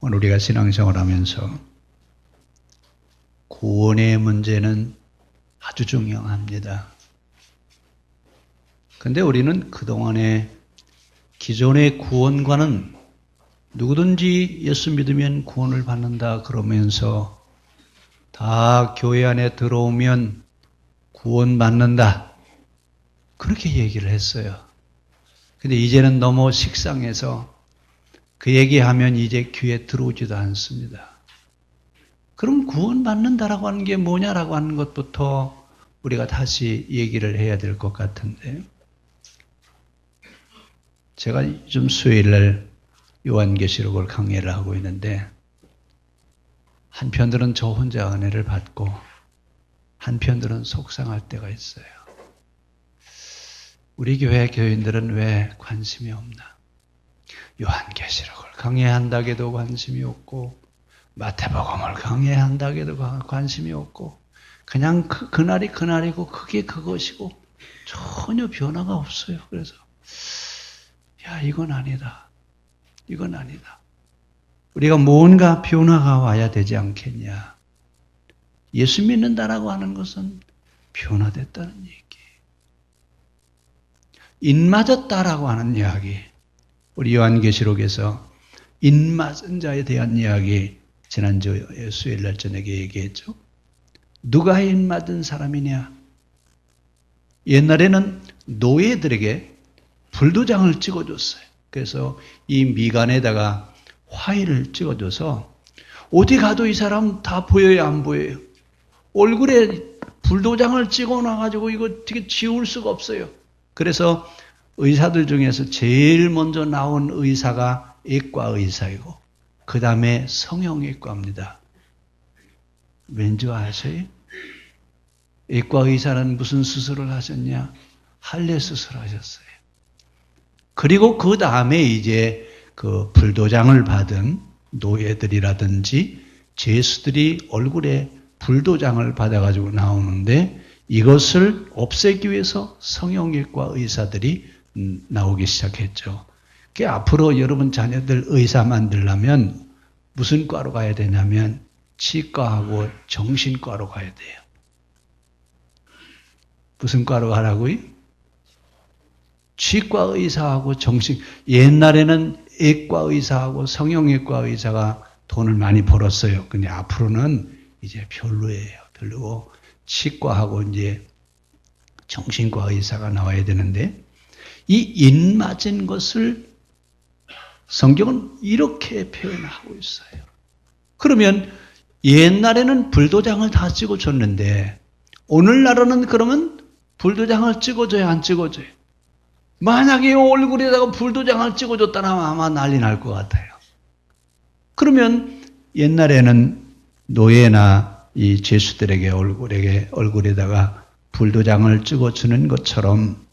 오늘 우리가 신앙생활하면서 구원의 문제는 아주 중요합니다. 근데 우리는 그동안에 기존의 구원과는 누구든지 예수 믿으면 구원을 받는다 그러면서 다 교회 안에 들어오면 구원받는다 그렇게 얘기를 했어요. 근데 이제는 너무 식상해서 그 얘기하면 이제 귀에 들어오지도 않습니다. 그럼 구원받는다라고 하는 게 뭐냐라고 하는 것부터 우리가 다시 얘기를 해야 될 것 같은데, 제가 요즘 수요일날 요한계시록을 강의를 하고 있는데 한편들은 저 혼자 은혜를 받고 한편들은 속상할 때가 있어요. 우리 교회 교인들은 왜 관심이 없나? 요한계시록을 강의한다고 해도 관심이 없고 마태복음을 강의한다고 해도 관심이 없고 그냥 그날이 그날이고 그게 그것이고 전혀 변화가 없어요. 그래서 야, 이건 아니다. 이건 아니다. 우리가 뭔가 변화가 와야 되지 않겠냐. 예수 믿는다라고 하는 것은 변화됐다는 얘기. 인맞았다라고 하는 이야기. 우리 요한계시록에서 인맞은 자에 대한 이야기 지난주 수요일날 저녁에 얘기했죠. 누가 인맞은 사람이냐? 옛날에는 노예들에게 불도장을 찍어줬어요. 그래서 이 미간에다가 화일을 찍어줘서 어디 가도 이 사람 다 보여요, 안 보여요? 얼굴에 불도장을 찍어놔가지고 이거 어떻게 지울 수가 없어요. 그래서 의사들 중에서 제일 먼저 나온 의사가 외과 의사이고 그 다음에 성형외과입니다. 왠지 아세요? 외과 의사는 무슨 수술을 하셨냐? 할례 수술하셨어요. 그리고 그 다음에 이제 그 불도장을 받은 노예들이라든지 죄수들이 얼굴에 불도장을 받아가지고 나오는데 이것을 없애기 위해서 성형외과 의사들이 나오기 시작했죠. 앞으로 여러분 자녀들 의사 만들려면 무슨 과로 가야 되냐면 치과하고 정신과로 가야 돼요. 무슨 과로 가라고요? 치과 의사하고 옛날에는 외과 의사하고 성형외과 의사가 돈을 많이 벌었어요. 근데 앞으로는 이제 별로예요. 별로고 치과하고 이제 정신과 의사가 나와야 되는데 이 인맞은 것을 성경은 이렇게 표현하고 있어요. 그러면 옛날에는 불도장을 다 찍어줬는데 오늘날은 그러면 불도장을 찍어줘야 안 찍어줘요? 만약에 얼굴에다가 불도장을 찍어줬다면 아마 난리 날 것 같아요. 그러면 옛날에는 노예나 이 죄수들에게 얼굴에다가 불도장을 찍어주는 것처럼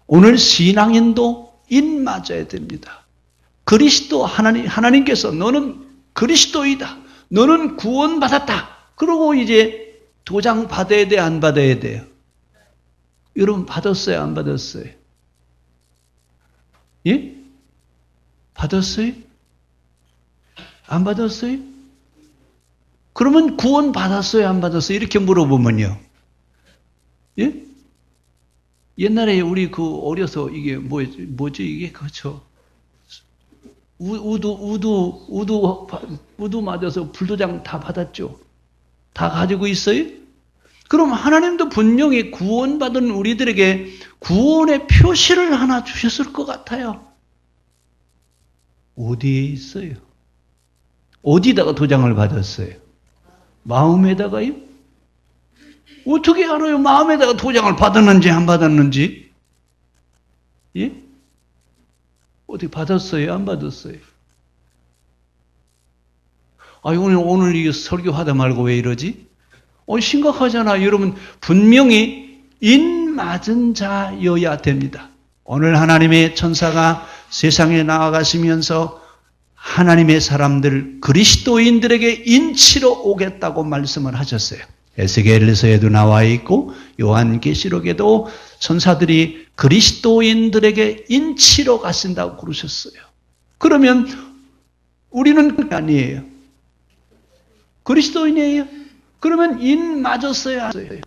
오늘 신앙인도 인맞아야 됩니다. 그리스도 하나님께서 너는 그리스도이다. 너는 구원받았다. 그러고 이제 도장 받아야 돼, 안 받아야 돼요? 여러분 받았어요, 안 받았어요? 예? 받았어요? 안 받았어요? 그러면 구원 받았어요, 안 받았어요? 이렇게 물어보면요. 예? 옛날에 우리 어려서 이게 뭐지 이게 그렇죠. 우두 맞아서 불도장 다 받았죠. 다 가지고 있어요? 그럼 하나님도 분명히 구원받은 우리들에게 구원의 표시를 하나 주셨을 것 같아요. 어디에 있어요? 어디다가 도장을 받았어요? 마음에다가요? 어떻게 알아요? 마음에다가 도장을 받았는지 안 받았는지? 예? 어떻게 받았어요? 안 받았어요? 오늘 이 설교하다 말고 왜 이러지? 심각하잖아. 여러분, 분명히 인맞은 자여야 됩니다. 오늘 하나님의 천사가 세상에 나아가시면서 하나님의 사람들, 그리스도인들에게 인치러 오겠다고 말씀을 하셨어요. 에스겔서에도 나와 있고 요한계시록에도 천사들이 그리스도인들에게 인치러 가신다고 그러셨어요. 그러면 우리는 아니에요. 그리스도인이에요. 그러면 인 맞았어야 하세요.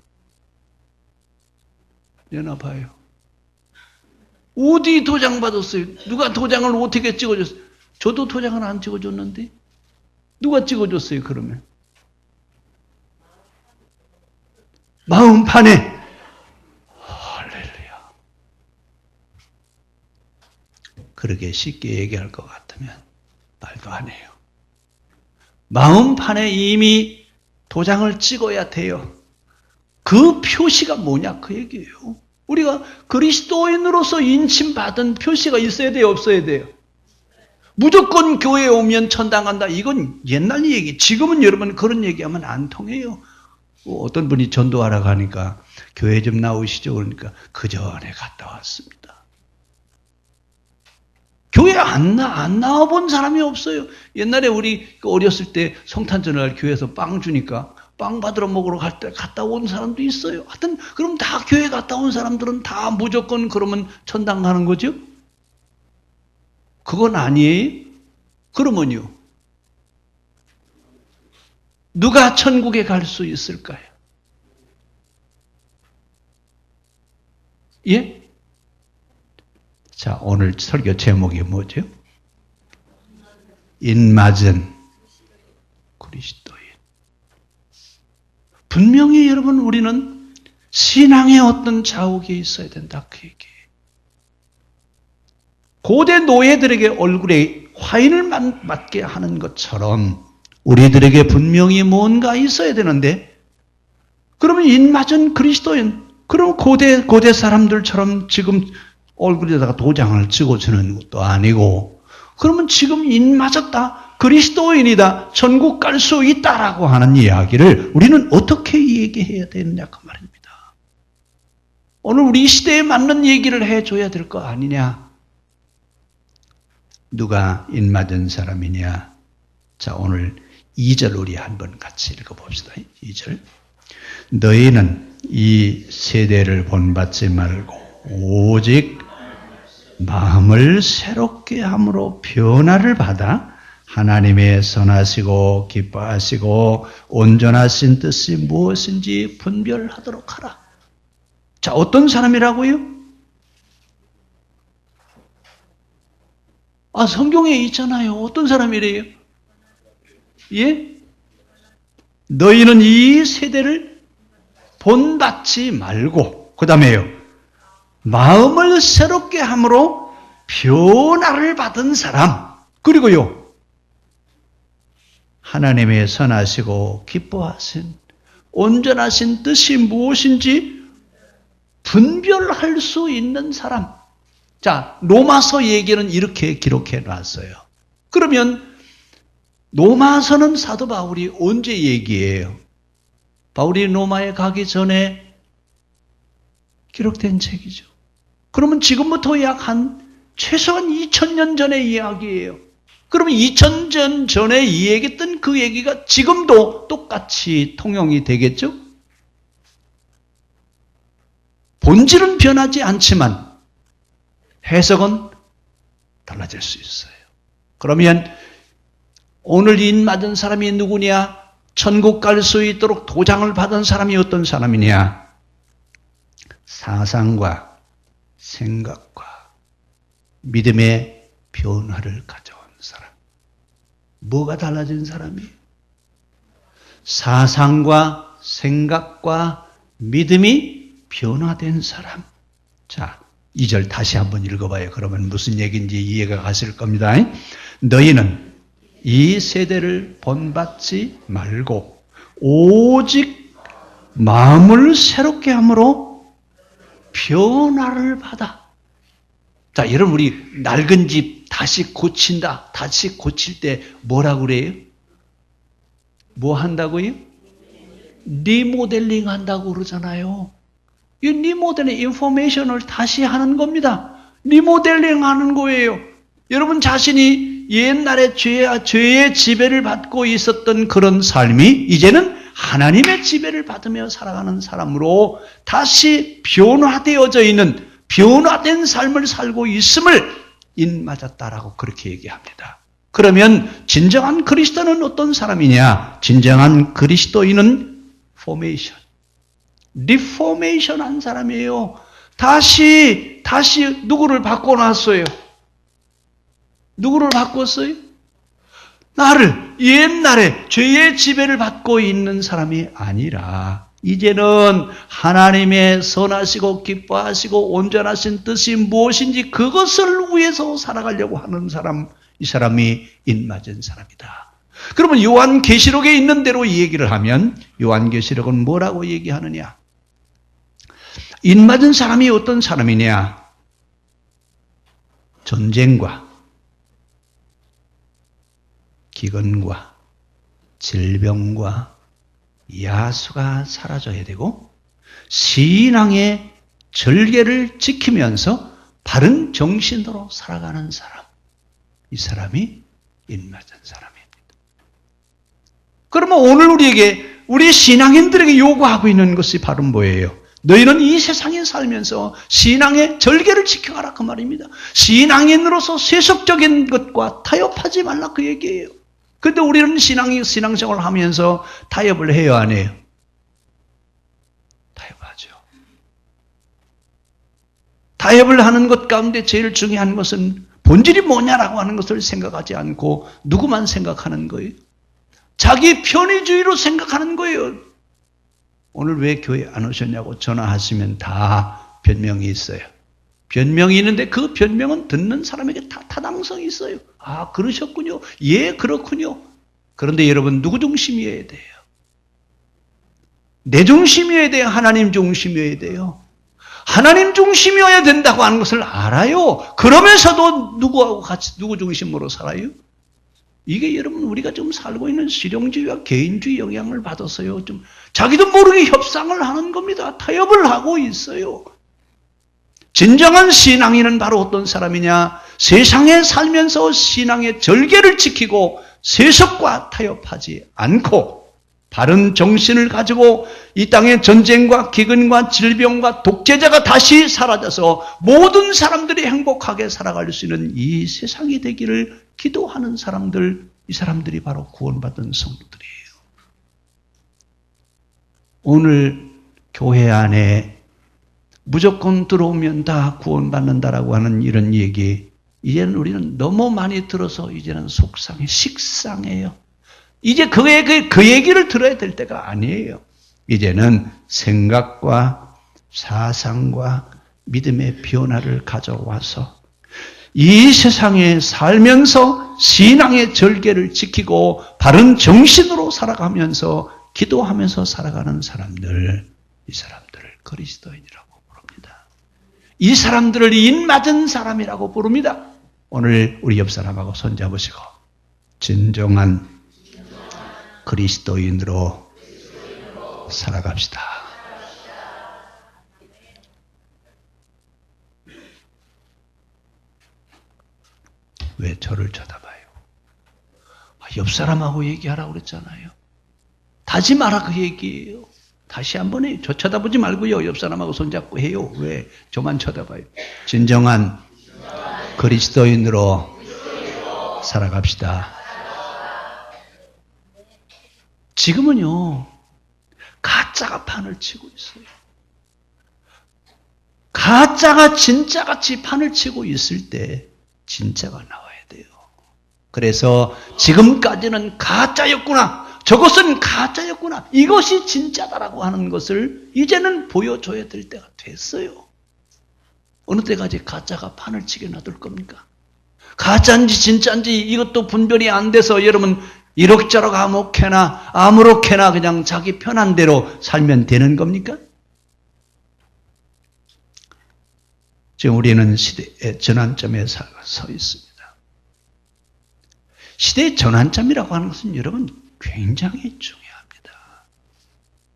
연합하여. 어디 도장 받았어요? 누가 도장을 어떻게 찍어줬어요? 저도 도장을 안 찍어줬는데? 누가 찍어줬어요, 그러면? 마음판에. 할렐루야. 그렇게 쉽게 얘기할 것 같으면 말도 안 해요. 마음판에 이미 도장을 찍어야 돼요. 그 표시가 뭐냐, 그 얘기예요. 우리가 그리스도인으로서 인침받은 표시가 있어야 돼요, 없어야 돼요? 무조건 교회에 오면 천당 간다. 이건 옛날 얘기. 지금은 여러분 그런 얘기하면 안 통해요. 어떤 분이 전도하러 가니까 교회 좀 나오시죠. 그러니까 그 전에 갔다 왔습니다. 교회 안 나와본 사람이 없어요. 옛날에 우리 어렸을 때 성탄절날 교회에서 빵 주니까 빵 받으러 먹으러 갈 때 갔다 온 사람도 있어요. 하여튼 그럼 다 교회 갔다 온 사람들은 다 무조건 그러면 천당 가는 거죠? 그건 아니에요. 그러면요. 누가 천국에 갈 수 있을까요? 예? 자, 오늘 설교 제목이 뭐죠? 인맞은 그리스도인. 분명히 여러분 우리는 신앙의 어떤 자욱이 있어야 된다, 그 얘기예요. 고대 노예들에게 얼굴에 화인을 맞게 하는 것처럼 우리들에게 분명히 뭔가 있어야 되는데, 그러면 인맞은 그리스도인, 그럼 고대 사람들처럼 지금 얼굴에다가 도장을 찍어주는 것도 아니고, 그러면 지금 인맞았다, 그리스도인이다, 천국 갈 수 있다라고 하는 이야기를 우리는 어떻게 얘기해야 되느냐 그 말입니다. 오늘 우리 시대에 맞는 얘기를 해줘야 될 거 아니냐. 누가 인맞은 사람이냐. 자, 오늘 2절 우리 한번 같이 읽어봅시다. 2절. 너희는 이 세대를 본받지 말고 오직 마음을 새롭게 함으로 변화를 받아 하나님의 선하시고 기뻐하시고 온전하신 뜻이 무엇인지 분별하도록 하라. 자, 어떤 사람이라고요? 아, 성경에 있잖아요. 어떤 사람이래요? 예? 너희는 이 세대를 본받지 말고, 그 다음에요, 마음을 새롭게 함으로 변화를 받은 사람, 그리고요, 하나님의 선하시고 기뻐하신 온전하신 뜻이 무엇인지 분별할 수 있는 사람. 자, 로마서 얘기는 이렇게 기록해 놨어요. 그러면 로마서는 사도 바울이 언제 얘기해요? 바울이 로마에 가기 전에 기록된 책이죠. 그러면 지금부터 약 최소한 2000년 전의 이야기예요. 그러면 2000년 전에 얘기했던 그 얘기가 지금도 똑같이 통용이 되겠죠? 본질은 변하지 않지만 해석은 달라질 수 있어요. 그러면 오늘 인맞은 사람이 누구냐? 천국 갈 수 있도록 도장을 받은 사람이 어떤 사람이냐? 사상과 생각과 믿음의 변화를 가져온 사람. 뭐가 달라진 사람이에요? 사상과 생각과 믿음이 변화된 사람. 자, 2절 다시 한번 읽어봐요. 그러면 무슨 얘기인지 이해가 가실 겁니다. 너희는 이 세대를 본받지 말고 오직 마음을 새롭게 함으로 변화를 받아. 자, 여러분 우리 낡은 집 다시 고친다. 다시 고칠 때 뭐라고 그래요? 뭐 한다고요? 리모델링 한다고 그러잖아요. 이 리모델링, 인포메이션을 다시 하는 겁니다. 리모델링 하는 거예요. 여러분 자신이 옛날에 죄의 지배를 받고 있었던 그런 삶이 이제는 하나님의 지배를 받으며 살아가는 사람으로 다시 변화되어져 있는, 변화된 삶을 살고 있음을 인맞았다라고 그렇게 얘기합니다. 그러면 진정한 그리스도는 어떤 사람이냐? 진정한 그리스도인은 포메이션, 리포메이션 한 사람이에요. 다시 누구를 바꿔놨어요? 누구를 바꿨어요? 나를 옛날에 죄의 지배를 받고 있는 사람이 아니라 이제는 하나님의 선하시고 기뻐하시고 온전하신 뜻이 무엇인지 그것을 위해서 살아가려고 하는 사람, 이 사람이 인맞은 사람이다. 그러면 요한계시록에 있는 대로 이 얘기를 하면 요한계시록은 뭐라고 얘기하느냐? 인맞은 사람이 어떤 사람이냐? 전쟁과 기근과 질병과 야수가 사라져야 되고 신앙의 절개를 지키면서 바른 정신으로 살아가는 사람, 이 사람이 인맞은 사람입니다. 그러면 오늘 우리 신앙인들에게 요구하고 있는 것이 바로 뭐예요? 너희는 이 세상에 살면서 신앙의 절개를 지켜가라 그 말입니다. 신앙인으로서 세속적인 것과 타협하지 말라 그 얘기예요. 그런데 우리는 신앙생활을 하면서 타협을 해요, 안 해요? 타협하죠. 타협을 하는 것 가운데 제일 중요한 것은 본질이 뭐냐라고 하는 것을 생각하지 않고 누구만 생각하는 거예요? 자기 편의주의로 생각하는 거예요. 오늘 왜 교회 안 오셨냐고 전화하시면 다 변명이 있어요. 변명이 있는데 그 변명은 듣는 사람에게 다 타당성이 있어요. 아, 그러셨군요. 예, 그렇군요. 그런데 여러분 누구 중심이어야 돼요? 내 중심이어야 돼요? 하나님 중심이어야 돼요? 하나님 중심이어야 된다고 하는 것을 알아요. 그러면서도 누구하고 같이 누구 중심으로 살아요? 이게 여러분 우리가 좀 살고 있는 실용주의와 개인주의 영향을 받아서요. 좀 자기도 모르게 협상을 하는 겁니다. 타협을 하고 있어요. 진정한 신앙인은 바로 어떤 사람이냐? 세상에 살면서 신앙의 절개를 지키고 세속과 타협하지 않고 바른 정신을 가지고 이 땅의 전쟁과 기근과 질병과 독재자가 다시 사라져서 모든 사람들이 행복하게 살아갈 수 있는 이 세상이 되기를 기도하는 사람들, 이 사람들이 바로 구원받은 성도들이에요. 오늘 교회 안에 무조건 들어오면 다 구원받는다라고 하는 이런 얘기, 이제는 우리는 너무 많이 들어서 이제는 속상해, 식상해요. 이제 그 얘기를 들어야 될 때가 아니에요. 이제는 생각과 사상과 믿음의 변화를 가져와서 이 세상에 살면서 신앙의 절개를 지키고 바른 정신으로 살아가면서 기도하면서 살아가는 사람들, 이 사람들을 그리스도인이라고 부릅니다. 이 사람들을 인맞은 사람이라고 부릅니다. 오늘 우리 옆 사람하고 손잡으시고 진정한 그리스도인으로 살아갑시다. 왜 저를 쳐다봐요? 옆 사람하고 얘기하라고 그랬잖아요. 하지 마라 그 얘기예요. 다시 한번 해요. 저 쳐다보지 말고요. 옆 사람하고 손잡고 해요. 왜? 저만 쳐다봐요. 진정한 그리스도인으로 살아갑시다. 지금은요, 가짜가 판을 치고 있어요. 가짜가 진짜같이 판을 치고 있을 때 진짜가 나와야 돼요. 그래서 지금까지는 가짜였구나, 저것은 가짜였구나, 이것이 진짜다라고 하는 것을 이제는 보여줘야 될 때가 됐어요. 어느 때까지 가짜가 판을 치게 놔둘 겁니까? 가짜인지 진짜인지 이것도 분별이 안 돼서 여러분 이럭저럭 아무렇게나 그냥 자기 편한 대로 살면 되는 겁니까? 지금 우리는 시대의 전환점에 서 있습니다. 시대의 전환점이라고 하는 것은 여러분 굉장히 중요합니다.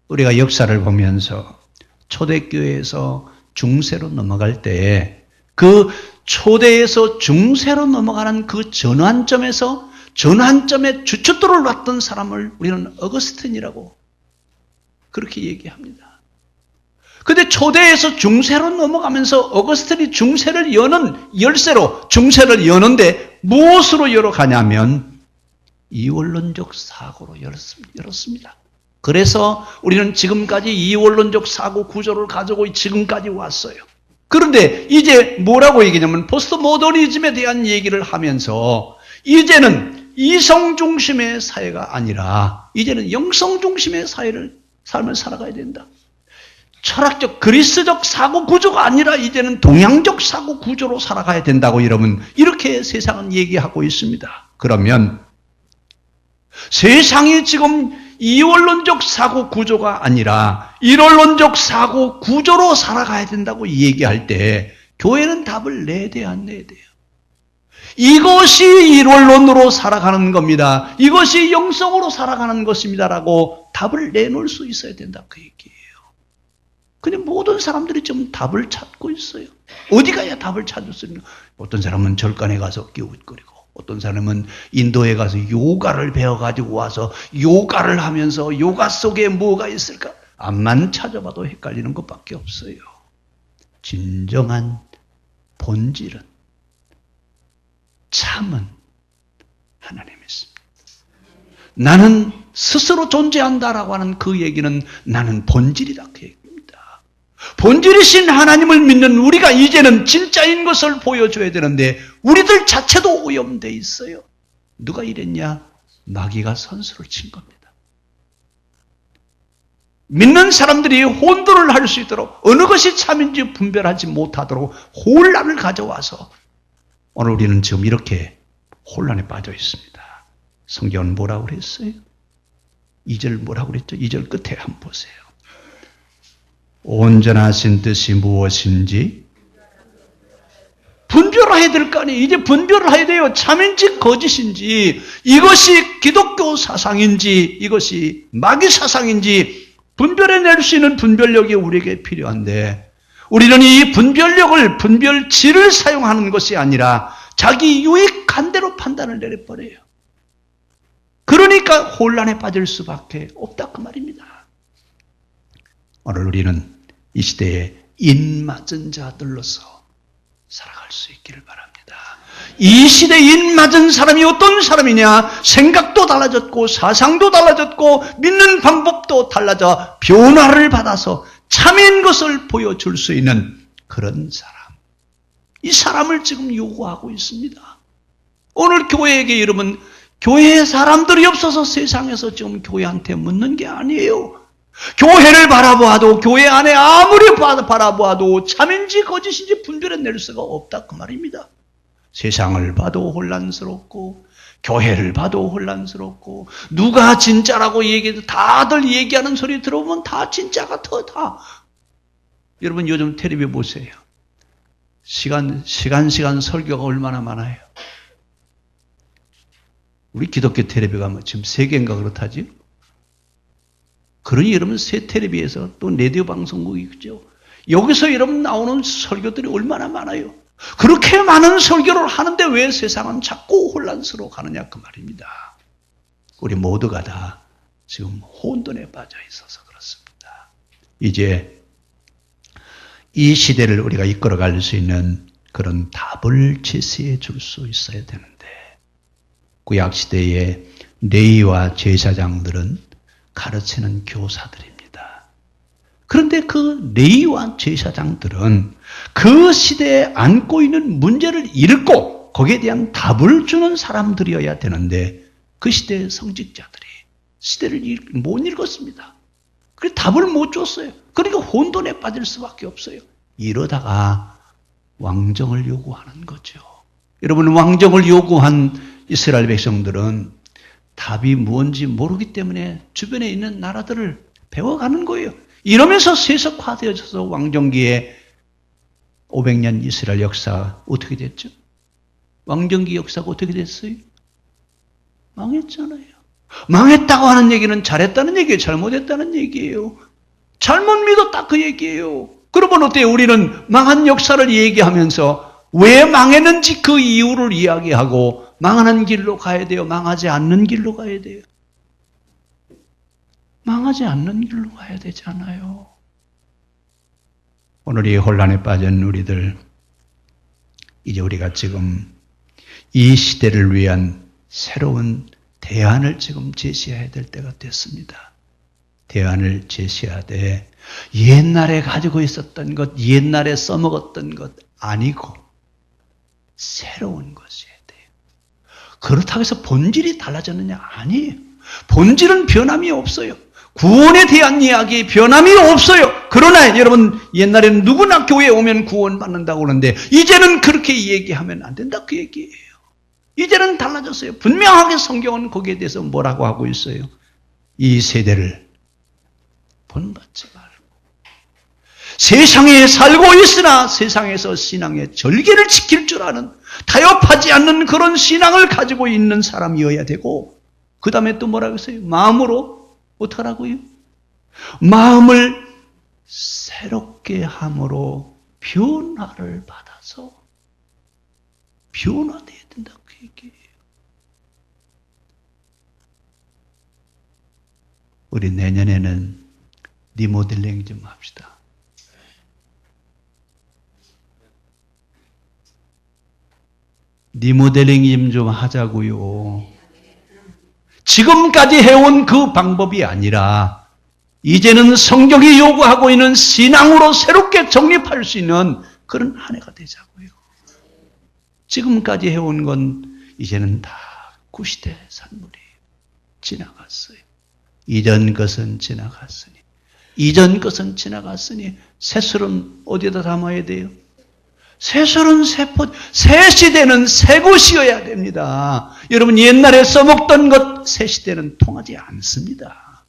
우리가 역사를 보면서 초대교회에서 중세로 넘어갈 때에 그 초대에서 중세로 넘어가는 그 전환점의 주춧돌을 놨던 사람을 우리는 어거스틴이라고 그렇게 얘기합니다. 그런데 초대에서 중세로 넘어가면서 어거스틴이 중세를 여는 열쇠로 중세를 여는데 무엇으로 열어가냐면 이원론적 사고로 열었습니다. 그래서 우리는 지금까지 이원론적 사고 구조를 가지고 지금까지 왔어요. 그런데 이제 뭐라고 얘기냐면 포스트 모더니즘에 대한 얘기를 하면서 이제는 이성 중심의 사회가 아니라 이제는 영성 중심의 삶을 살아가야 된다. 철학적 그리스적 사고 구조가 아니라 이제는 동양적 사고 구조로 살아가야 된다고 여러분 이렇게 세상은 얘기하고 있습니다. 그러면 세상이 지금 이원론적 사고 구조가 아니라 일원론적 사고 구조로 살아가야 된다고 얘기할 때 교회는 답을 내야 돼요, 안 내야 돼요? 이것이 일원론으로 살아가는 겁니다. 이것이 영성으로 살아가는 것입니다라고 답을 내놓을 수 있어야 된다 그 얘기예요. 근데 모든 사람들이 지금 답을 찾고 있어요. 어디 가야 답을 찾을 수 있는? 어떤 사람은 절간에 가서 기웃거리고 어떤 사람은 인도에 가서 요가를 배워가지고 와서 요가를 하면서 요가 속에 뭐가 있을까? 암만 찾아봐도 헷갈리는 것밖에 없어요. 진정한 본질은 참은 하나님이 있습니다. 나는 스스로 존재한다라고 하는 그 얘기는 나는 본질이다 그 얘기입니다. 본질이신 하나님을 믿는 우리가 이제는 진짜인 것을 보여줘야 되는데 우리들 자체도 오염되어 있어요. 누가 이랬냐? 마귀가 선수를 친 겁니다. 믿는 사람들이 혼돈을 할 수 있도록 어느 것이 참인지 분별하지 못하도록 혼란을 가져와서 오늘 우리는 지금 이렇게 혼란에 빠져 있습니다. 성경은 뭐라고 그랬어요? 2절 뭐라고 그랬죠? 2절 끝에 한번 보세요. 온전하신 뜻이 무엇인지 분별해야 될 거 아니에요. 이제 분별을 해야 돼요. 참인지 거짓인지 이것이 기독교 사상인지 이것이 마귀 사상인지 분별해낼 수 있는 분별력이 우리에게 필요한데 우리는 이 분별력을 분별치를 사용하는 것이 아니라 자기 유익한 대로 판단을 내려버려요. 그러니까 혼란에 빠질 수밖에 없다 그 말입니다. 오늘 우리는 이 시대에 인맞은 자들로서 살아갈 수 있기를 바랍니다. 이 시대에 인맞은 사람이 어떤 사람이냐? 생각도 달라졌고 사상도 달라졌고 믿는 방법도 달라져 변화를 받아서 참인 것을 보여줄 수 있는 그런 사람. 이 사람을 지금 요구하고 있습니다. 오늘 교회에게 여러분 교회에 사람들이 없어서 세상에서 지금 교회한테 묻는 게 아니에요. 교회를 바라보아도 교회 안에 아무리 바라보아도 참인지 거짓인지 분별해낼 수가 없다 그 말입니다. 세상을 봐도 혼란스럽고 교회를 봐도 혼란스럽고 누가 진짜라고 얘기해도 다들 얘기하는 소리 들어보면 다 진짜 같아 다. 여러분 요즘 텔레비 보세요. 시간 설교가 얼마나 많아요. 우리 기독교 텔레비가 뭐 지금 3개인가 그렇다지? 그러니 여러분 새 텔레비에서 또 라디오 방송국이 있죠. 여기서 여러분 나오는 설교들이 얼마나 많아요. 그렇게 많은 설교를 하는데 왜 세상은 자꾸 혼란스러워 가느냐 그 말입니다. 우리 모두가 다 지금 혼돈에 빠져 있어서 그렇습니다. 이제 이 시대를 우리가 이끌어갈 수 있는 그런 답을 제시해 줄 수 있어야 되는데 구약시대의 레위와 제사장들은 가르치는 교사들입니다. 그런데 그 레위와 제사장들은 그 시대에 안고 있는 문제를 읽고 거기에 대한 답을 주는 사람들이어야 되는데 그 시대의 성직자들이 시대를 못 읽었습니다. 그래서 답을 못 줬어요. 그러니까 혼돈에 빠질 수밖에 없어요. 이러다가 왕정을 요구하는 거죠. 여러분 왕정을 요구한 이스라엘 백성들은 답이 뭔지 모르기 때문에 주변에 있는 나라들을 배워가는 거예요. 이러면서 세속화되어져서 왕정기에 500년 이스라엘 역사 어떻게 됐죠? 왕정기 역사가 어떻게 됐어요? 망했잖아요. 망했다고 하는 얘기는 잘했다는 얘기예요? 잘못했다는 얘기예요? 잘못 믿었다 그 얘기예요. 그러면 어때요? 우리는 망한 역사를 얘기하면서 왜 망했는지 그 이유를 이야기하고 망하는 길로 가야 돼요? 망하지 않는 길로 가야 돼요? 망하지 않는 길로 가야 되잖아요. 오늘 이 혼란에 빠진 우리들, 이제 우리가 지금 이 시대를 위한 새로운 대안을 지금 제시해야 될 때가 됐습니다. 대안을 제시하되 옛날에 가지고 있었던 것, 옛날에 써먹었던 것 아니고 새로운 것이어야 돼요. 그렇다고 해서 본질이 달라졌느냐? 아니에요. 본질은 변함이 없어요. 구원에 대한 이야기 변함이 없어요. 그러나 여러분 옛날에는 누구나 교회에 오면 구원받는다고 그러는데 이제는 그렇게 얘기하면 안 된다 그 얘기예요. 이제는 달라졌어요. 분명하게 성경은 거기에 대해서 뭐라고 하고 있어요. 이 세대를 본받지 말고 세상에 살고 있으나 세상에서 신앙의 절개를 지킬 줄 아는 타협하지 않는 그런 신앙을 가지고 있는 사람이어야 되고 그 다음에 또 뭐라고 했어요? 마음으로 어떡하라고요? 마음을 새롭게 함으로 변화를 받아서 변화돼야 된다 그 얘기예요. 우리 내년에는 리모델링 좀 합시다. 리모델링 좀 하자고요. 지금까지 해온 그 방법이 아니라 이제는 성경이 요구하고 있는 신앙으로 새롭게 정립할 수 있는 그런 한 해가 되자고요. 지금까지 해온 건 이제는 다 구시대 산물이에요. 지나갔어요. 이전 것은 지나갔으니 이전 것은 지나갔으니 새술은 어디에다 담아야 돼요? 새술은 새 시대는 새 것이어야 됩니다. 여러분 옛날에 써먹던 것 새 시대는 통하지 않습니다.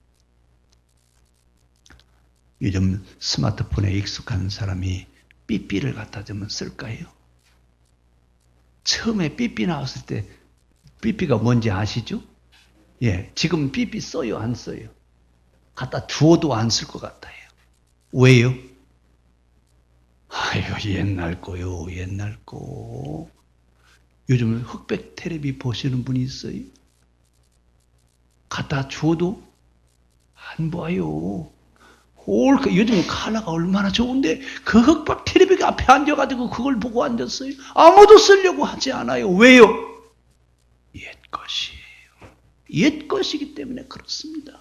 요즘 스마트폰에 익숙한 사람이 삐삐를 갖다 주면 쓸까요? 처음에 삐삐 나왔을 때 삐삐가 뭔지 아시죠? 예, 지금 삐삐 써요 안 써요? 갖다 주어도 안 쓸 것 같아요. 왜요? 아유, 옛날 거요, 옛날 거. 요즘 흑백 텔레비 보시는 분이 있어요? 갖다 주어도 안 봐요. 요즘 칼라가 얼마나 좋은데 그 흑백 텔레비 앞에 앉아가지고 그걸 보고 앉았어요. 아무도 쓰려고 하지 않아요. 왜요? 옛 것이에요. 옛 것이기 때문에 그렇습니다.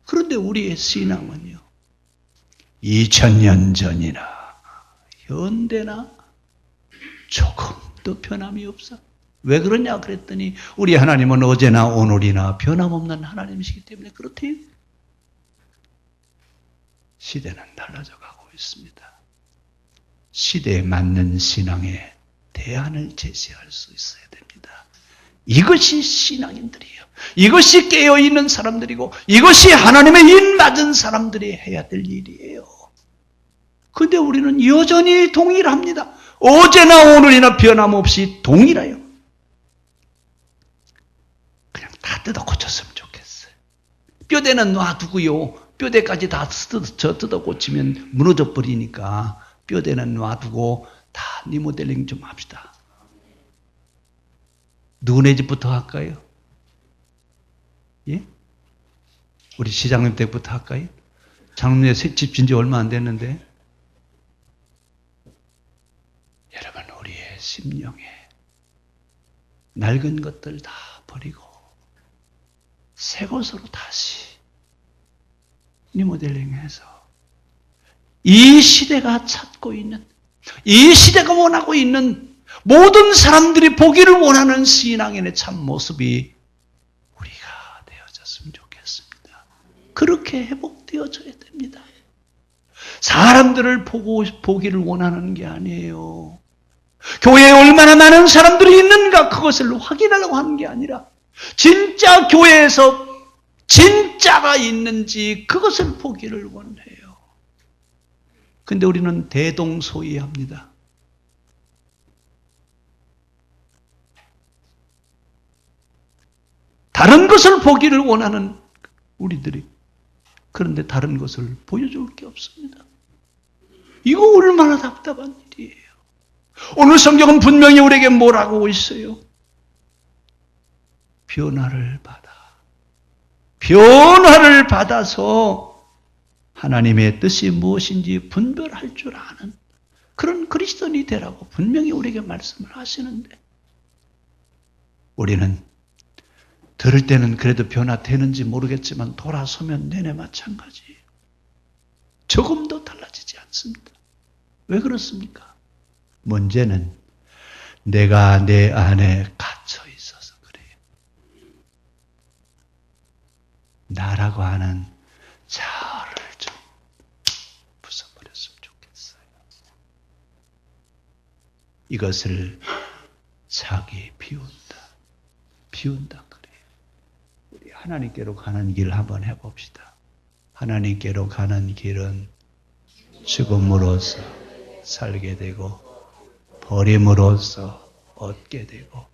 그런데 우리의 신앙은요. 2000년 전이나 현대나 조금도 변함이 없어. 왜 그러냐 그랬더니 우리 하나님은 어제나 오늘이나 변함없는 하나님이시기 때문에 그렇대요. 시대는 달라져 가고 있습니다. 시대에 맞는 신앙의 대안을 제시할 수 있어야 됩니다. 이것이 신앙인들이에요. 이것이 깨어있는 사람들이고 이것이 하나님의 일 맞은 사람들이 해야 될 일이에요. 그런데 우리는 여전히 동일합니다. 어제나 오늘이나 변함없이 동일해요. 그냥 다 뜯어 고쳤으면 좋겠어요. 뼈대는 놔두고요. 뼈대까지 다 뜯어 고치면 무너져 버리니까 뼈대는 놔두고 다 리모델링 좀 합시다. 누구네 집부터 할까요? 예? 우리 시장님 댁부터 할까요? 장로님 집 진 지 얼마 안 됐는데 여러분 우리의 심령에 낡은 것들 다 버리고 새 것으로 다시 리모델링해서 이 시대가 찾고 있는 이 시대가 원하고 있는 모든 사람들이 보기를 원하는 신앙인의 참 모습이 우리가 되어졌으면 좋겠습니다. 그렇게 회복되어져야 됩니다. 사람들을 보기를 원하는 게 아니에요. 교회에 얼마나 많은 사람들이 있는가 그것을 확인하려고 하는 게 아니라 진짜 교회에서 진짜가 있는지 그것을 보기를 원해요. 근데 우리는 대동소이합니다. 다른 것을 보기를 원하는 우리들이 그런데 다른 것을 보여줄 게 없습니다. 이거 얼마나 답답한 일이에요. 오늘 성경은 분명히 우리에게 뭐라고 있어요? 변화를 받아서 하나님의 뜻이 무엇인지 분별할 줄 아는 그런 그리스도인이 되라고 분명히 우리에게 말씀을 하시는데 우리는 들을 때는 그래도 변화되는지 모르겠지만 돌아서면 내내 마찬가지예요. 조금도 달라지지 않습니다. 왜 그렇습니까? 문제는 내가 내 안에 갇혀 있어서 그래요. 나라고 하는 자아를 좀 부숴버렸으면 좋겠어요. 이것을 자기 비운다 그래요. 우리 하나님께로 가는 길 한번 해봅시다. 하나님께로 가는 길은 죽음으로써 살게 되고 버림으로써 얻게 되고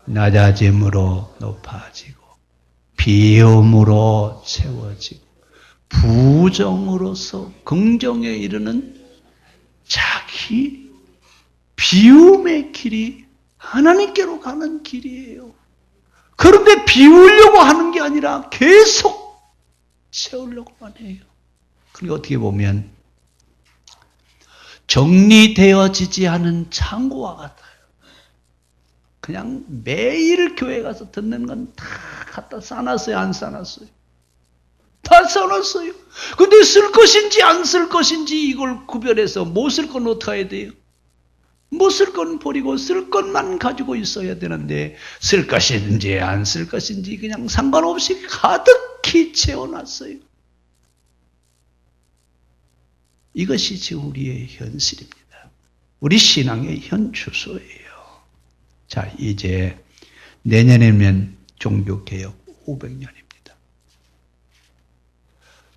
낮아짐으로 높아지고 비움으로 채워지고 부정으로서 긍정에 이르는 자기 비움의 길이 하나님께로 가는 길이에요. 그런데 비우려고 하는 게 아니라 계속 채우려고만 해요. 그러니까 어떻게 보면 정리되어지지 않은 창고와 같아요. 그냥 매일 교회 가서 듣는 건 다 갖다 싸놨어요? 안 싸놨어요? 다 싸놨어요. 근데 쓸 것인지 안 쓸 것인지 이걸 구별해서 못 쓸 건 어떻게 해야 돼요? 못 쓸 건 버리고 쓸 것만 가지고 있어야 되는데 쓸 것인지 안 쓸 것인지 그냥 상관없이 가득히 채워놨어요. 이것이 지금 우리의 현실입니다. 우리 신앙의 현 주소예요. 자, 이제 내년이면 종교개혁 500년입니다.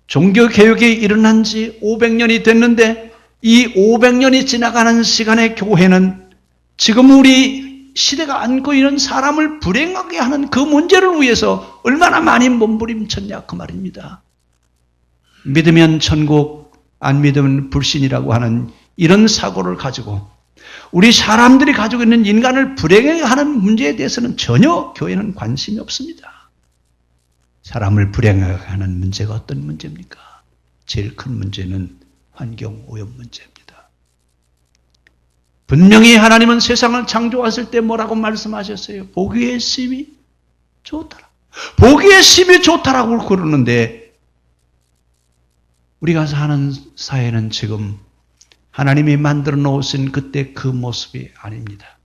종교개혁이 일어난 지 500년이 됐는데 이 500년이 지나가는 시간에 교회는 지금 우리 시대가 안고 있는 사람을 불행하게 하는 그 문제를 위해서 얼마나 많이 몸부림쳤냐 그 말입니다. 믿으면 천국, 안 믿으면 불신이라고 하는 이런 사고를 가지고 우리 사람들이 가지고 있는 인간을 불행하게 하는 문제에 대해서는 전혀 교회는 관심이 없습니다. 사람을 불행하게 하는 문제가 어떤 문제입니까? 제일 큰 문제는 환경오염 문제입니다. 분명히 하나님은 세상을 창조하실 때 뭐라고 말씀하셨어요? 보기에 심히 좋더라. 보기에 심히 좋다라고 그러는데 우리가 사는 사회는 지금 하나님이 만들어 놓으신 그때 그 모습이 아닙니다.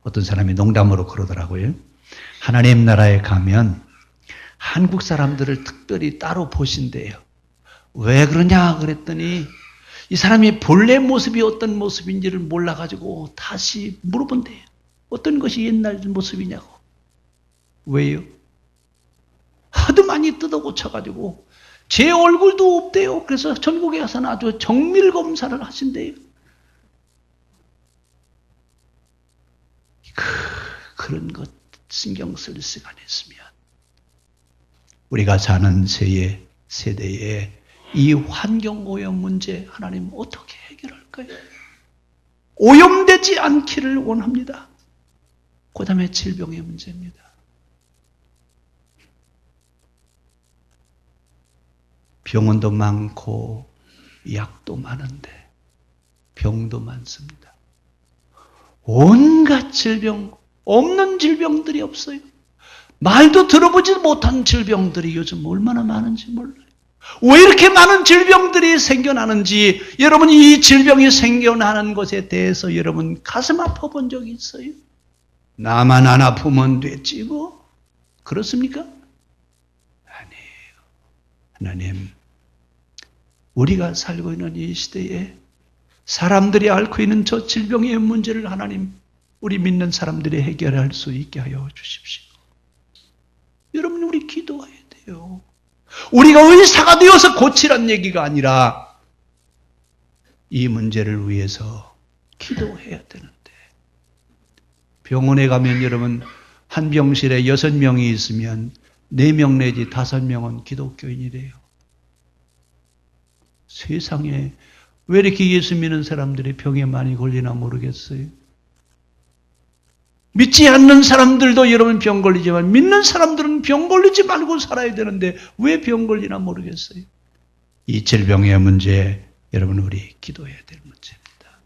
어떤 사람이 농담으로 그러더라고요. 하나님 나라에 가면 한국 사람들을 특별히 따로 보신대요. 왜 그러냐 그랬더니 이 사람이 본래 모습이 어떤 모습인지를 몰라가지고 다시 물어본대요. 어떤 것이 옛날 모습이냐고. 왜요? 하도 많이 뜯어 고쳐가지고 제 얼굴도 없대요. 그래서 전국에 가서는 아주 정밀 검사를 하신대요. 그런 것 신경 쓸 시간이 있으면 우리가 사는 세대에 이 환경오염 문제 하나님 어떻게 해결할까요? 오염되지 않기를 원합니다. 그 다음에 질병의 문제입니다. 병원도 많고 약도 많은데 병도 많습니다. 온갖 질병, 없는 질병들이 없어요. 말도 들어보지 못한 질병들이 요즘 얼마나 많은지 몰라요. 왜 이렇게 많은 질병들이 생겨나는지 여러분 이 질병이 생겨나는 것에 대해서 여러분 가슴 아파본 적이 있어요? 나만 안 아프면 됐지 뭐. 그렇습니까? 아니에요. 하나님, 우리가 살고 있는 이 시대에 사람들이 앓고 있는 저 질병의 문제를 하나님 우리 믿는 사람들이 해결할 수 있게 하여 주십시오. 여러분 우리 기도해야 돼요. 우리가 의사가 되어서 고치란 얘기가 아니라 이 문제를 위해서 기도해야 되는데 병원에 가면 여러분 한 병실에 6명이 있으면 4명 내지 5명은 기독교인이래요. 세상에 왜 이렇게 예수 믿는 사람들이 병에 많이 걸리나 모르겠어요. 믿지 않는 사람들도 여러분 병 걸리지만 믿는 사람들은 병 걸리지 말고 살아야 되는데 왜 병 걸리나 모르겠어요. 이 질병의 문제 여러분 우리 기도해야 될 문제입니다.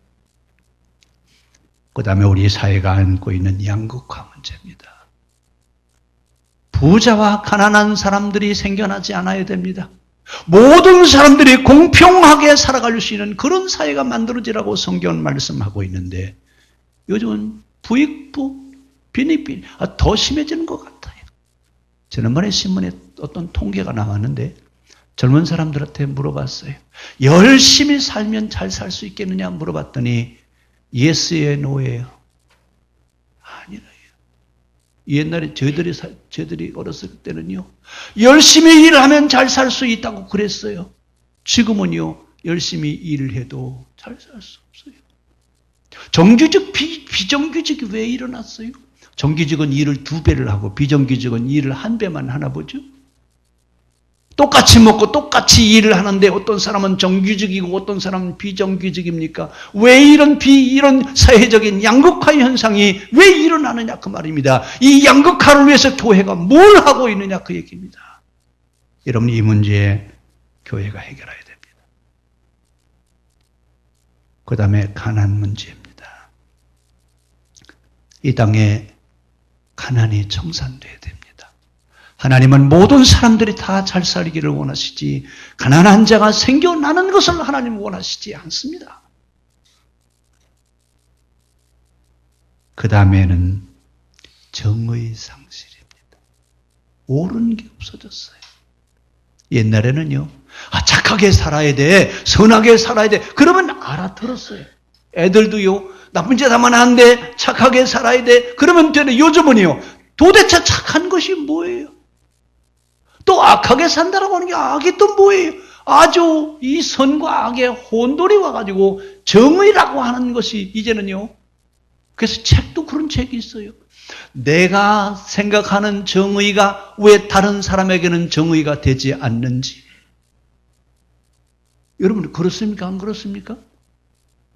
그 다음에 우리 사회가 안고 있는 양극화 문제입니다. 부자와 가난한 사람들이 생겨나지 않아야 됩니다. 모든 사람들이 공평하게 살아갈 수 있는 그런 사회가 만들어지라고 성경은 말씀하고 있는데 요즘은 부익부, 빈익빈 더 심해지는 것 같아요. 지난번에 신문에 어떤 통계가 나왔는데 젊은 사람들한테 물어봤어요. 열심히 살면 잘 살 수 있겠느냐 물어봤더니 예스에 노예요. 아니래요. 옛날에 저희들이 어렸을 때는요. 열심히 일하면 잘 살 수 있다고 그랬어요. 지금은요. 열심히 일을 해도 잘 살 수 없어요. 정규직, 비정규직이 왜 일어났어요? 정규직은 일을 2배를 하고 비정규직은 일을 1배만 하나 보죠. 똑같이 먹고 똑같이 일을 하는데 어떤 사람은 정규직이고 어떤 사람은 비정규직입니까? 왜 이런 사회적인 양극화 현상이 왜 일어나느냐 그 말입니다. 이 양극화를 위해서 교회가 뭘 하고 있느냐 그 얘기입니다. 여러분 이 문제 교회가 해결해야 됩니다. 그 다음에 가난 문제입니다. 이 땅에 가난이 청산돼야 됩니다. 하나님은 모든 사람들이 다 잘 살기를 원하시지 가난한 자가 생겨나는 것을 하나님은 원하시지 않습니다. 그 다음에는 정의 상실입니다. 옳은 게 없어졌어요. 옛날에는요. 착하게 살아야 돼. 선하게 살아야 돼. 그러면 알아들었어요. 애들도요. 나쁜 짓 하면 안 돼. 착하게 살아야 돼. 그러면 되네. 요즘은요. 도대체 착한 것이 뭐예요? 또 악하게 산다라고 하는 게 악이 또 뭐예요? 아주 이 선과 악의 혼돈이 와가지고 정의라고 하는 것이 이제는요. 그래서 책도 그런 책이 있어요. 내가 생각하는 정의가 왜 다른 사람에게는 정의가 되지 않는지. 여러분 그렇습니까? 안 그렇습니까?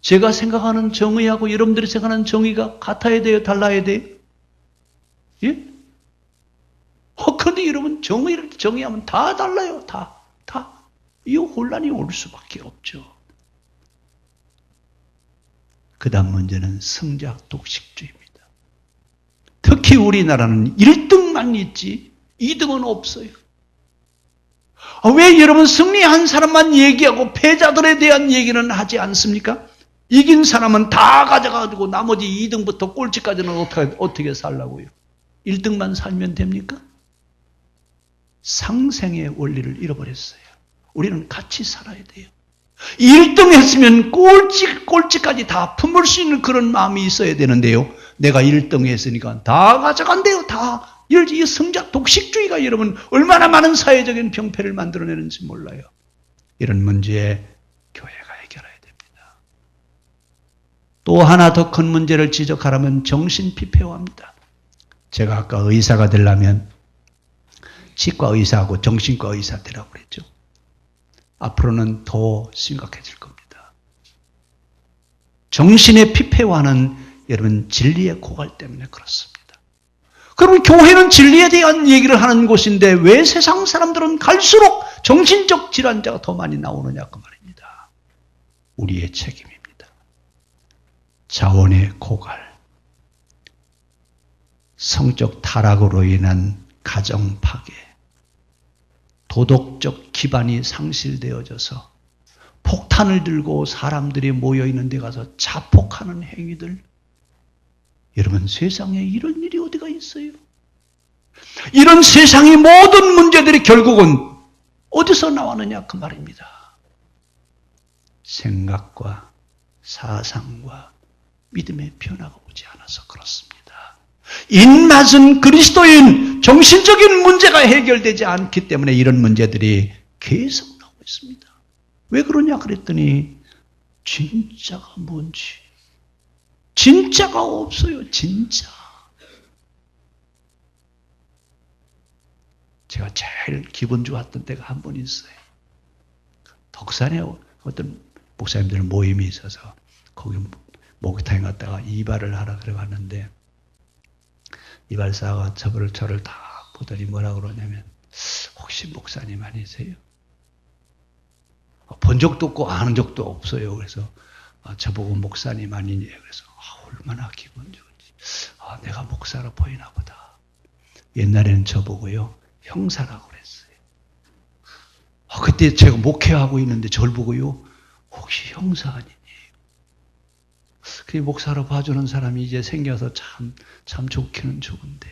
제가 생각하는 정의하고 여러분들이 생각하는 정의가 같아야 돼요? 달라야 돼요? 예? 근데 여러분 정의를 정의하면 다 달라요. 다. 이 혼란이 올 수밖에 없죠. 그 다음 문제는 성작 독식주의입니다. 특히 우리나라는 1등만 있지 2등은 없어요. 왜 여러분 승리한 사람만 얘기하고 패자들에 대한 얘기는 하지 않습니까? 이긴 사람은 다 가져가지고 나머지 2등부터 꼴찌까지는 어떻게 살라고요? 1등만 살면 됩니까? 상생의 원리를 잃어버렸어요. 우리는 같이 살아야 돼요. 1등 했으면 꼴찌까지 다 품을 수 있는 그런 마음이 있어야 되는데요. 내가 1등 했으니까 다 가져간대요. 다. 이 성자 독식주의가 여러분 얼마나 많은 사회적인 병폐를 만들어내는지 몰라요. 이런 문제에 교회가 해결해야 됩니다. 또 하나 더 큰 문제를 지적하라면 정신피폐화입니다. 제가 아까 의사가 되려면 치과 의사하고 정신과 의사 되라고 그랬죠. 앞으로는 더 심각해질 겁니다. 정신의 피폐화는 여러분 진리의 고갈 때문에 그렇습니다. 그럼 교회는 진리에 대한 얘기를 하는 곳인데 왜 세상 사람들은 갈수록 정신적 질환자가 더 많이 나오느냐 그 말입니다. 우리의 책임입니다. 자원의 고갈, 성적 타락으로 인한 가정 파괴, 도덕적 기반이 상실되어져서 폭탄을 들고 사람들이 모여있는 데 가서 자폭하는 행위들. 여러분 세상에 이런 일이 어디가 있어요? 이런 세상의 모든 문제들이 결국은 어디서 나왔느냐 그 말입니다. 생각과 사상과 믿음의 변화가 오지 않아서 그렇습니다. 입맞은 그리스도인 정신적인 문제가 해결되지 않기 때문에 이런 문제들이 계속 나오고 있습니다. 왜 그러냐 그랬더니 진짜가 뭔지 진짜가 없어요. 진짜. 제가 제일 기분 좋았던 때가 한 번 있어요. 덕산에 어떤 목사님들 모임이 있어서 거기 목욕탕에 갔다가 이발을 하라 그래 갔는데 이발사가 저를 다 보더니 뭐라 그러냐면 혹시 목사님 아니세요? 본 적도 없고 아는 적도 없어요. 그래서 저보고 목사님 아니니. 그래서 얼마나 기분 좋은지. 내가 목사로 보이나 보다. 옛날에는 저보고요, 형사라고 그랬어요. 그때 제가 목회하고 있는데 저를 보고요, 혹시 형사 아니니? 그 목사로 봐주는 사람이 이제 생겨서 참 좋기는 좋은데,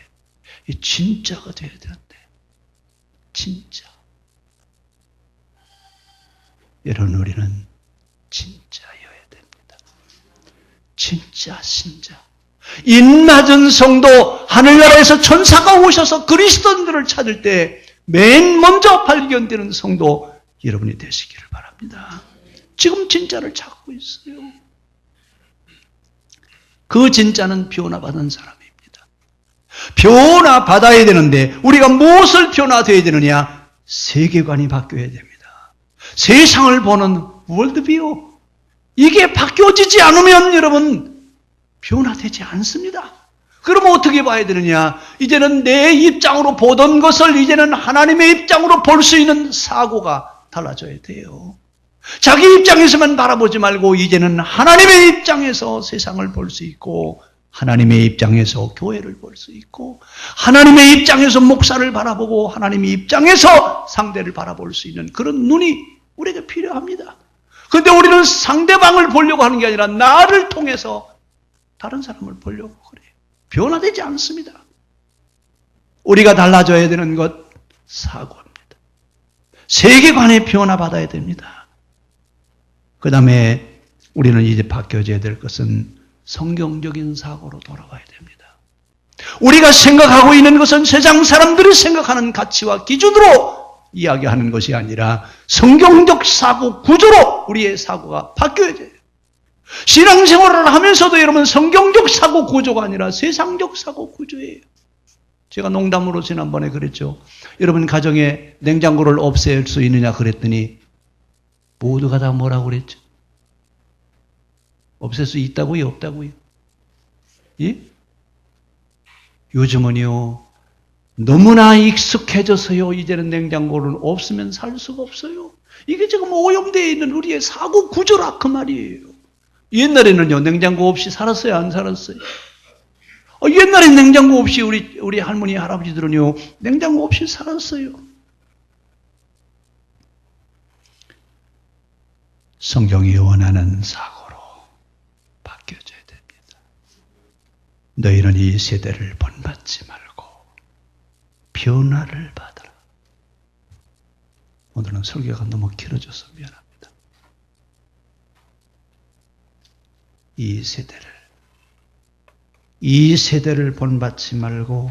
이 진짜가 돼야 되는데, 진짜. 여러분, 우리는 진짜여야 됩니다. 진짜 신자. 인맞은 성도, 하늘나라에서 천사가 오셔서 그리스도인들을 찾을 때 맨 먼저 발견되는 성도 여러분이 되시기를 바랍니다. 지금 진짜를 찾고 있어요. 그 진짜는 변화받은 사람입니다. 변화받아야 되는데 우리가 무엇을 변화되어야 되느냐? 세계관이 바뀌어야 됩니다. 세상을 보는 월드뷰, 이게 바뀌어지지 않으면 여러분 변화되지 않습니다. 그러면 어떻게 봐야 되느냐? 이제는 내 입장으로 보던 것을 이제는 하나님의 입장으로 볼 수 있는 사고가 달라져야 돼요. 자기 입장에서만 바라보지 말고 이제는 하나님의 입장에서 세상을 볼 수 있고, 하나님의 입장에서 교회를 볼 수 있고, 하나님의 입장에서 목사를 바라보고 하나님의 입장에서 상대를 바라볼 수 있는 그런 눈이 우리에게 필요합니다. 그런데 우리는 상대방을 보려고 하는 게 아니라 나를 통해서 다른 사람을 보려고 그래요. 변화되지 않습니다. 우리가 달라져야 되는 것, 사고입니다. 세계관의 변화받아야 됩니다. 그 다음에 우리는 이제 바뀌어져야 될 것은 성경적인 사고로 돌아가야 됩니다. 우리가 생각하고 있는 것은 세상 사람들이 생각하는 가치와 기준으로 이야기하는 것이 아니라 성경적 사고 구조로 우리의 사고가 바뀌어야 돼요. 신앙생활을 하면서도 여러분 성경적 사고 구조가 아니라 세상적 사고 구조예요. 제가 농담으로 지난번에 그랬죠. 여러분 가정에 냉장고를 없앨 수 있느냐 그랬더니 모두가 다 뭐라고 그랬죠? 없앨 수 있다고요? 없다고요? 예? 요즘은요, 너무나 익숙해져서요, 이제는 냉장고는 없으면 살 수가 없어요. 이게 지금 오염되어 있는 우리의 사고 구조라 그 말이에요. 옛날에는요, 냉장고 없이 살았어요? 안 살았어요? 옛날에 냉장고 없이 우리 할머니, 할아버지들은요, 냉장고 없이 살았어요. 성경이 원하는 사고로 바뀌어져야 됩니다. 너희는 이 세대를 본받지 말고 변화를 받아라. 오늘은 설교가 너무 길어져서 미안합니다. 이 세대를 본받지 말고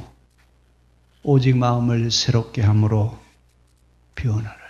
오직 마음을 새롭게 함으로 변화를